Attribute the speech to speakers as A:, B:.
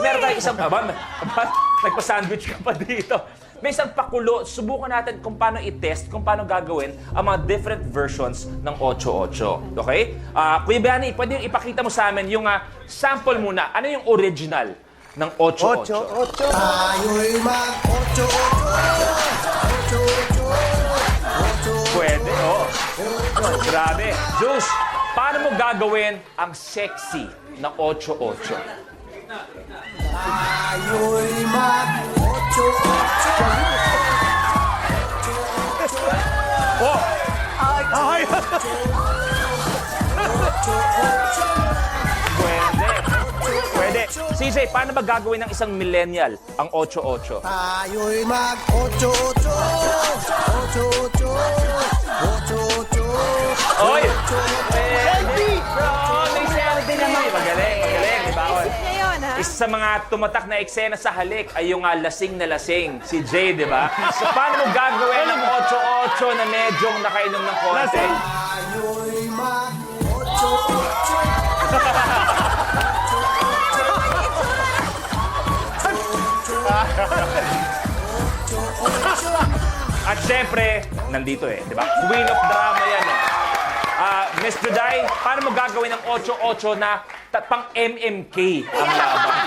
A: Meron tayong isang... Nagpa-sandwich ka pa dito. May isang pakulo. Subukan natin kung paano i-test, kung paano gagawin ang mga different versions ng 8-8. Okay? Kuya Biani, pwede yung ipakita mo sa amin yung sample muna. Ano yung original ng 8-8?
B: Tayo'y mag-8-8.
A: Pwede, oh. Grabe. Zeus, paano mo gagawin ang sexy na 8-8?
B: Tayo'y mag-8-8.
A: Oh!
C: Ay!
A: Pwede. Pwede. CJ, paano ba gagawin ng isang millennial ang 8-8?
B: Tayo'y mag-8-8. 8-8. 8-8.
A: Oy! Pwede! Oh, may selfie naman. Magaling, magaling. Diba?
D: Ngayon, ha?
A: Isa sa mga tumatak na eksena sa halik ay yung lasing na lasing, si Jay, di ba? So, paano mo gagawin ng 8-8 na medyong nakainom ng konti?
B: Tayo'y mag-8-8.
A: At syempre, nandito di ba? Queen of drama yan Miss Juday, paano mo gagawin ng 8-8 na pang MMK ang laban?